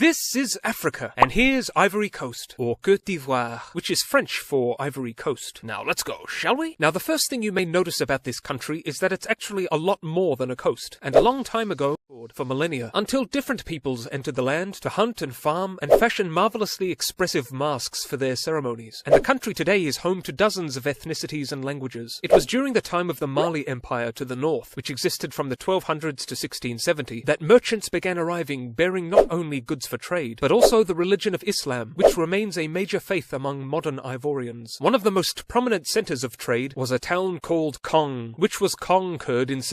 This is Africa, and here's Ivory Coast, or Côte d'Ivoire, which is French for Ivory Coast. Now let's go, shall we? Now the first thing you may notice about this country is that it's actually a lot more than a coast, and a long time ago, for millennia, until different peoples entered the land to hunt and farm and fashion marvelously expressive masks for their ceremonies. And the country today is home to dozens of ethnicities and languages. It was during the time of the Mali Empire to the north, which existed from the 1200s to 1670, that merchants began arriving bearing not only goods for trade, but also the religion of Islam, which remains a major faith among modern Ivorians. One of the most prominent centers of trade was a town called Kong, which was conquered in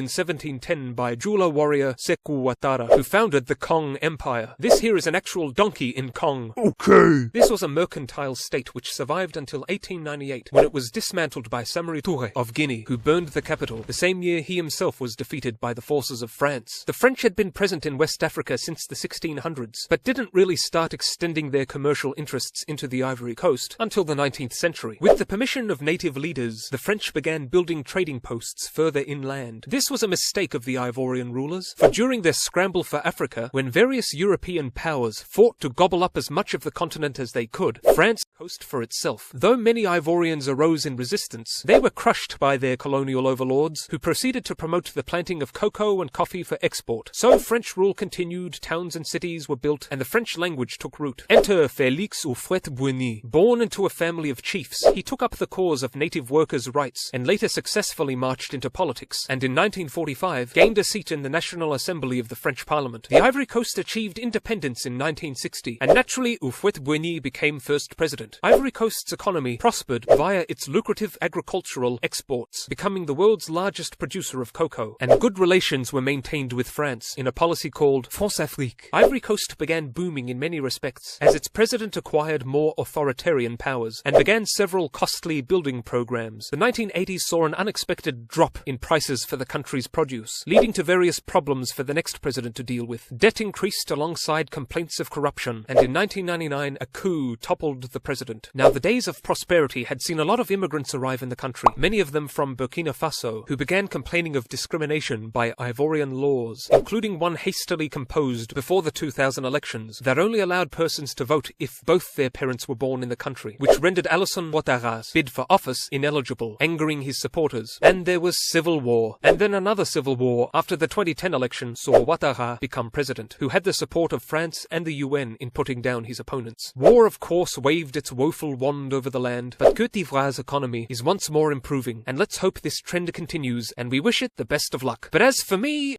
1710 by Jula warrior Sekou Ouattara, who founded the Kong Empire. This here is an actual donkey in Kong. Okay. This was a mercantile state which survived until 1898, when it was dismantled by Samori Touré of Guinea, who burned the capital. The same year he himself was defeated by the forces of France. The French had been present in West Africa since the 1600s, but didn't really start extending their commercial interests into the Ivory Coast until the 19th century. With the permission of native leaders, the French began building trading posts further inland. This was a mistake of the Ivorian rulers, for during their scramble for Africa, when various European powers fought to gobble up as much of the continent as they could, France coast for itself. Though many Ivorians arose in resistance, they were crushed by their colonial overlords, who proceeded to promote the planting of cocoa and coffee for export. So French rule continued, towns and cities were built, and the French language took root. Enter Félix Houphouët-Boigny. Born into a family of chiefs, he took up the cause of native workers' rights, and later successfully marched into politics, and in 1945 gained a seat in the National Assembly of the French Parliament. The Ivory Coast achieved independence in 1960, and naturally Houphouët-Boigny became first president. Ivory Coast's economy prospered via its lucrative agricultural exports, becoming the world's largest producer of cocoa, and good relations were maintained with France in a policy called France-Afrique. Ivory Coast began booming in many respects, as its president acquired more authoritarian powers, and began several costly building programs. The 1980s saw an unexpected drop in prices for the country's produce, leading to various problems for the next president to deal with. Debt increased alongside complaints of corruption, and in 1999 a coup toppled the president. Now the days of prosperity had seen a lot of immigrants arrive in the country, many of them from Burkina Faso, who began complaining of discrimination by Ivorian laws, including one hastily composed before the 2000 elections that only allowed persons to vote if both their parents were born in the country, which rendered Alassane Ouattara's bid for office ineligible, angering his supporters. And there was civil war, and then another civil war after the 2010 election saw Ouattara become president, who had the support of France and the UN in putting down his opponents. War, of course, waved its woeful wand over the land, but Côte d'Ivoire's economy is once more improving, and let's hope this trend continues, and we wish it the best of luck. But as for me,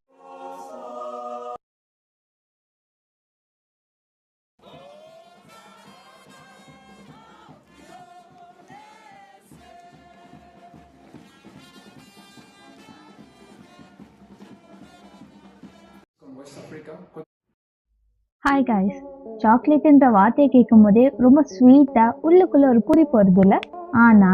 hi guys, சாக்லேட்ன்ற வார்த்தையை கேட்கும் போதே ரொம்ப ஸ்வீட்டா உள்ளுக்குள்ள ஒரு குறிப்பு வருது இல்ல? ஆனா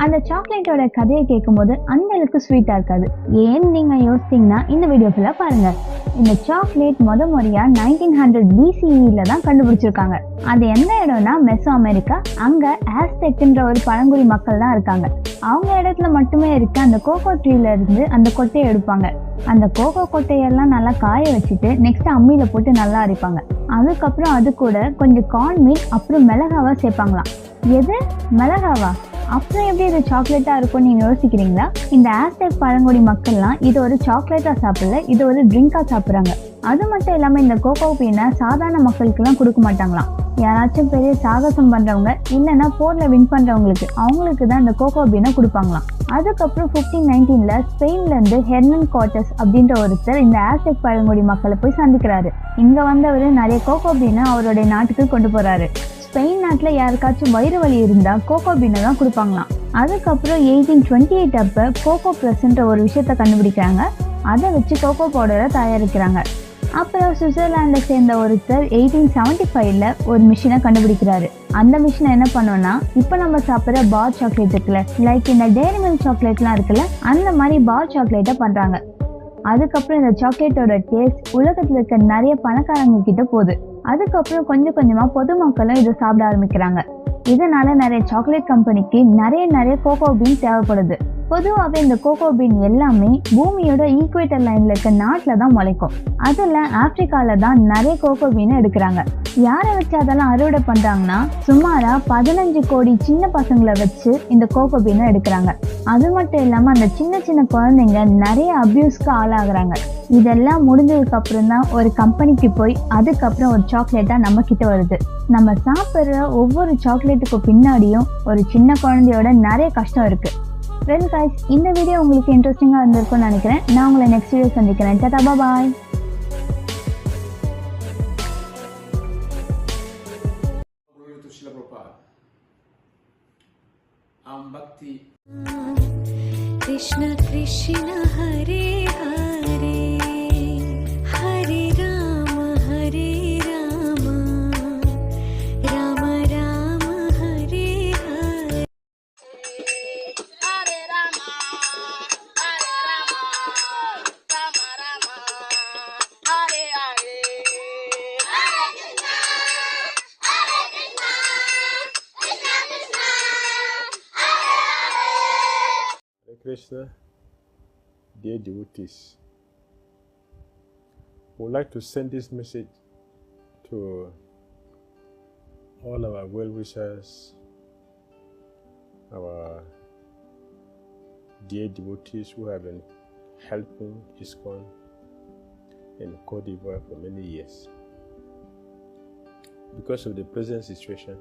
அந்த சாக்லேட்டோட கதையை கேட்கும் போது அந்த அளவுக்கு ஸ்வீட்டா இருக்காது. ஏன்னு நீங்க யோசிச்சீங்கன்னா இந்த வீடியோ ஃபுல்லா பாருங்க. இந்த சாக்லேட் முறையா 1900 BCEல தான் கண்டுபிடிச்சிருக்காங்க. அது எந்த இடம்னா மெசோ அமெரிக்கா. அங்க ஆஸ்டெக்ன்ற ஒரு பழங்குடி மக்கள் தான் இருக்காங்க. அவங்க இடத்துல மட்டுமே இருக்க அந்த கோகோ ட்ரீல இருந்து அந்த கொட்டையை எடுப்பாங்க. அந்த கோகோ கொட்டையெல்லாம் நல்லா காய வச்சுட்டு நெக்ஸ்ட் அம்மியில போட்டு நல்லா அரைப்பாங்க. அதுக்கப்புறம் அது கூட கொஞ்சம் கார்ன் மீட் அப்புறம் மிளகாவா சேர்ப்பாங்களாம். எது மிளகாவா? அப்புறம் எப்படி இது சாக்லேட்டா இருக்கும்னு நீங்க யோசிக்கிறீங்களா? இந்த ஆஸ்டெக் பழங்குடி மக்கள்லாம் இது ஒரு சாக்லேட்டா சாப்பிடல, இது ஒரு ட்ரிங்கா சாப்பிட்றாங்க. அது மட்டும் இல்லாம இந்த கோகோ பீனை சாதாரண மக்களுக்கு எல்லாம் கொடுக்க மாட்டாங்களாம். யாராச்சும் பெரிய சாகசம் பண்றவங்க இல்லைன்னா போர்ல வின் பண்றவங்களுக்கு அவங்களுக்கு தான் இந்த கோகோ பீனை கொடுப்பாங்களாம். அதுக்கப்புறம் 1519ல ஸ்பெயின்ல இருந்து ஹெர்னன் கார்ட்டஸ் அப்படின்ற ஒருத்தர் இந்த ஆஸ்டெக் பழங்குடி மக்களை போய் சந்திக்கிறாரு. இங்க வந்தவர் நிறைய கோகோ பீனை அவருடைய நாட்டுக்கு கொண்டு போறாரு. ஸ்பெயின் நாட்டில் யாருக்காச்சும் வயிறு வலி இருந்தால் கோகோ பீனை தான் கொடுப்பாங்களாம். அதுக்கப்புறம் 1828 அப்போ கோகோ ப்ளஸ்ன்ற ஒரு விஷயத்த கண்டுபிடிக்கிறாங்க. அதை வச்சு கோகோ பவுடரை தயாரிக்கிறாங்க. அப்புறம் சுவிட்சர்லாண்டில் சேர்ந்த ஒருத்தர் 1875ல ஒரு மிஷினை கண்டுபிடிக்கிறாரு. அந்த மிஷினை என்ன பண்ணோம்னா, இப்போ நம்ம சாப்பிட்ற பார் சாக்லேட் இருக்குல்ல, லைக் இந்த டெய்ரி மில்க் சாக்லேட்லாம் இருக்குல்ல, அந்த மாதிரி பார் சாக்லேட்டை பண்ணுறாங்க. அதுக்கப்புறம் இந்த சாக்லேட்டோட டேஸ்ட் உலகத்தில் இருக்க நிறைய பணக்காரங்க கிட்ட போகுது. அதுக்கப்புறம் கொஞ்சம் கொஞ்சமா பொதுமக்களும் இதை சாப்பிட ஆரம்பிக்கிறாங்க. இதனால நிறைய சாக்லேட் கம்பெனிக்கு நிறைய கோகோ பீன் தேவைப்படுது. பொதுவாகவே இந்த கோகோ பீன் எல்லாமே பூமியோட ஈக்குவேட்டர் லைன்ல இருக்க நாட்டில் தான் முளைக்கும். அதில் ஆப்பிரிக்காவில் தான் நிறைய கோகோ பீனை எடுக்கிறாங்க. யாரை வச்சு அதெல்லாம் அறுவடை பண்ணுறாங்கன்னா சுமாரா 15 கோடி சின்ன பசங்களை வச்சு இந்த கோகோ பீனை எடுக்கிறாங்க. அது மட்டும் இல்லாமல் அந்த சின்ன சின்ன குழந்தைங்க நிறைய அபியூஸ்க்கு ஆளாகிறாங்க. இதெல்லாம் முடிஞ்சதுக்கு அப்புறம் தான் ஒரு கம்பெனிக்கு போய் அதுக்கப்புறம் ஒரு சாக்லேட்டாக நம்ம கிட்ட வருது. நம்ம சாப்பிட்ற ஒவ்வொரு சாக்லேட்டுக்கு பின்னாடியும் ஒரு சின்ன குழந்தையோட நிறைய கஷ்டம் இருக்கு. வெல் கைஸ், இந்த வீடியோ உங்களுக்கு இன்ட்ரெஸ்டிங்காக இருந்திருக்கும்னு நினைக்கிறேன். நான் உங்களை நெக்ஸ்ட் வீடியோ சந்திக்கிறேன். டாடா பாய். Krishna Krishna Hare Hare Hare Rama Hare Rama Rama Rama Hare Hare Hare Rama Hare Rama Rama Rama Hare Hare Hare Krishna Hare Krishna Krishna Krishna Hare Krishna, dear devotees, I would like to send this message to all our well-wishers, our dear devotees who have been helping ISKCON in Cote d'Ivoire for many years. Because of the present situation,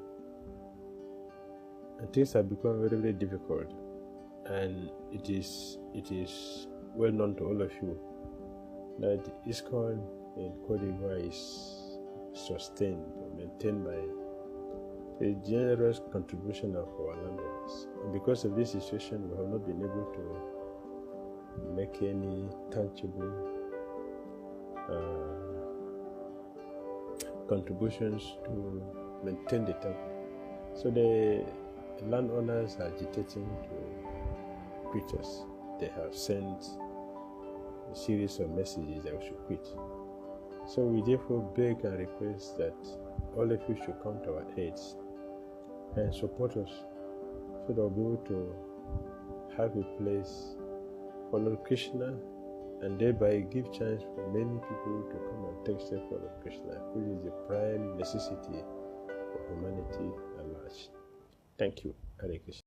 things have become very, very difficult. And it is well known to all of you that ISKCON in Cote d'Ivoire is sustained or maintained by a generous contribution of our landlords. And because of this situation, we have not been able to make any tangible contributions to maintain the temple. So the landowners are agitating to quit us. They have sent a series of messages that we should quit. So we therefore beg and request that all of you should come to our aids and support us so that we'll be able to have a place for Lord Krishna and thereby give chance for many people to come and take steps for Lord Krishna, which is the prime necessity for humanity at large. Thank you. Hare Krishna.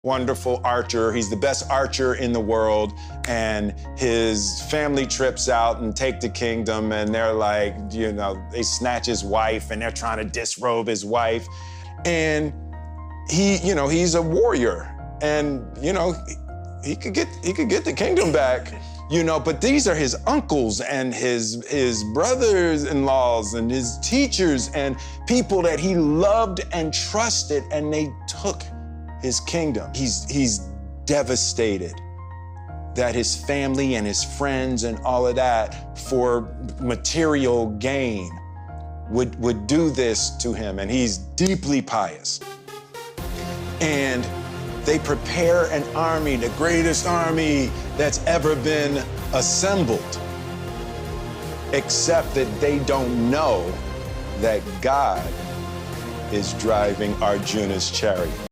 Wonderful archer. He's the best archer in the world. And his family trips out and take the kingdom, and they're like, they snatch his wife and they're trying to disrobe his wife. And he's a warrior, and he could get the kingdom back. But these are his uncles and his brothers-in-laws and his teachers and people that he loved and trusted, and they took his kingdom. He's devastated that his family and his friends and all of that for material gain would do this to him, and he's deeply pious. And they prepare an army, the greatest army that's ever been assembled, except that they don't know that God is driving Arjuna's chariot.